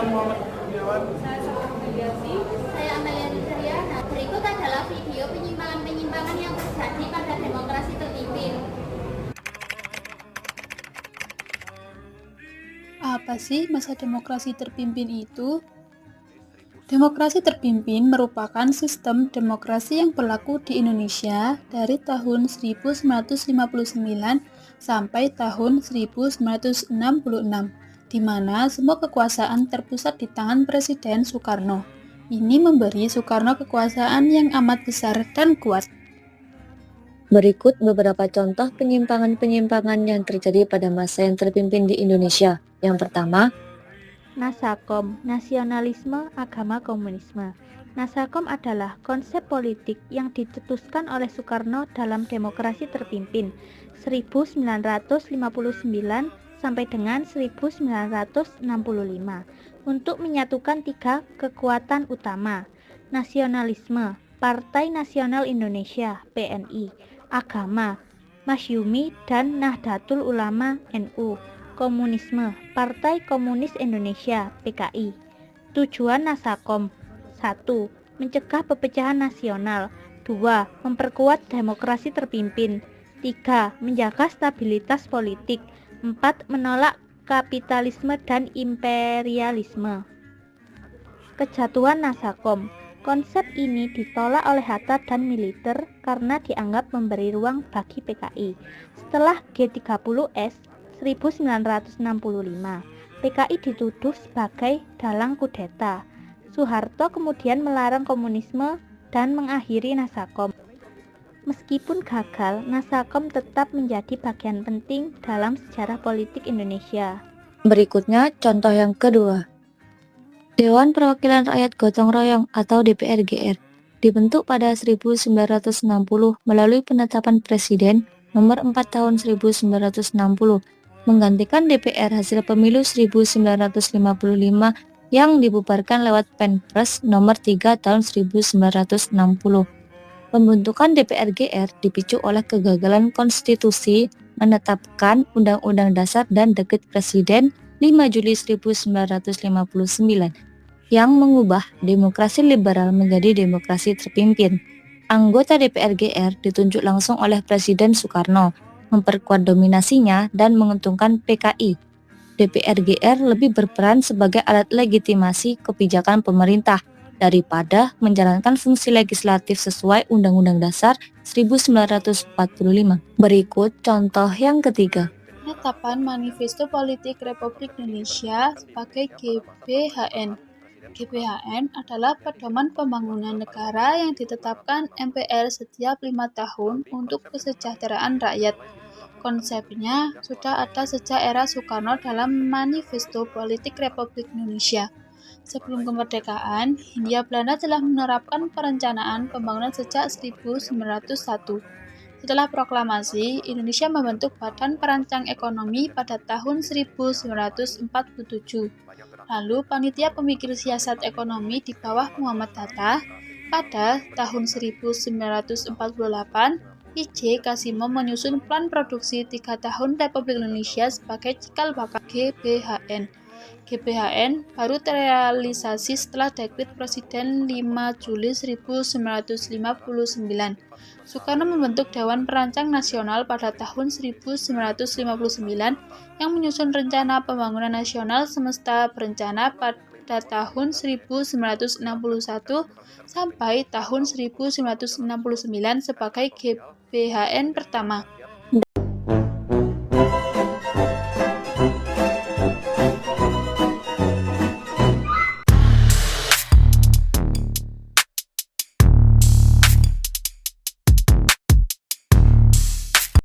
Saya Amalia Rizaliana. Berikut adalah video penyimpangan-penyimpangan yang terjadi pada demokrasi terpimpin. Apa sih masa demokrasi terpimpin itu? Demokrasi terpimpin merupakan sistem demokrasi yang berlaku di Indonesia dari tahun 1959 sampai tahun 1966, di mana semua kekuasaan terpusat di tangan Presiden Soekarno. Ini memberi Soekarno kekuasaan yang amat besar dan kuat. Berikut beberapa contoh penyimpangan-penyimpangan yang terjadi pada masa yang terpimpin di Indonesia. Yang pertama, Nasakom, nasionalisme agama komunisme. Nasakom adalah konsep politik yang dicetuskan oleh Soekarno dalam demokrasi terpimpin 1959 sampai dengan 1965 untuk menyatukan tiga kekuatan utama: nasionalisme, Partai Nasional Indonesia (PNI), agama, Masyumi dan Nahdlatul Ulama (NU), komunisme, Partai Komunis Indonesia (PKI). Tujuan Nasakom: 1. Mencegah perpecahan nasional. 2. Memperkuat demokrasi terpimpin. 3. Menjaga stabilitas politik. 4. Menolak kapitalisme dan imperialisme. Kejatuhan Nasakom. Konsep ini ditolak oleh Hatta dan militer karena dianggap memberi ruang bagi PKI. Setelah G30S 1965, PKI dituduh sebagai dalang kudeta. Soeharto kemudian melarang komunisme dan mengakhiri Nasakom. Meskipun gagal, Nasakom tetap menjadi bagian penting dalam sejarah politik Indonesia. berikutnya contoh yang kedua. Dewan Perwakilan Rakyat Gotong Royong atau DPR-GR dibentuk pada 1960 melalui penetapan Presiden nomor 4 tahun 1960 menggantikan DPR hasil pemilu 1955 yang dibubarkan lewat Perpres nomor 3 tahun 1960. Pembentukan DPR-GR dipicu oleh kegagalan konstitusi menetapkan Undang-Undang Dasar dan Dekret Presiden 5 Juli 1959 yang mengubah demokrasi liberal menjadi demokrasi terpimpin. Anggota DPR-GR ditunjuk langsung oleh Presiden Soekarno, memperkuat dominasinya dan menguntungkan PKI. DPR-GR lebih berperan sebagai alat legitimasi kebijakan pemerintah daripada menjalankan fungsi legislatif sesuai Undang-Undang Dasar 1945. Berikut contoh yang ketiga. Penetapan Manifesto Politik Republik Indonesia sebagai GBHN. GBHN adalah pedoman pembangunan negara yang ditetapkan MPR setiap 5 tahun untuk kesejahteraan rakyat. Konsepnya sudah ada sejak era Soekarno dalam Manifesto Politik Republik Indonesia. Sebelum kemerdekaan, Hindia Belanda telah menerapkan perencanaan pembangunan sejak 1901. Setelah proklamasi, Indonesia membentuk Badan Perancang Ekonomi pada tahun 1947. Lalu Panitia Pemikir Siasat Ekonomi di bawah Muhammad Hatta pada tahun 1948, I.J. Kasimo menyusun plan produksi 3 tahun Republik Indonesia sebagai cikal bakal GBHN. GBHN baru terrealisasi setelah Dekret Presiden 5 Juli 1959. Soekarno membentuk Dewan Perancang Nasional pada tahun 1959 yang menyusun Rencana Pembangunan Nasional Semesta Berencana pada tahun 1961 sampai tahun 1969 sebagai GBHN pertama.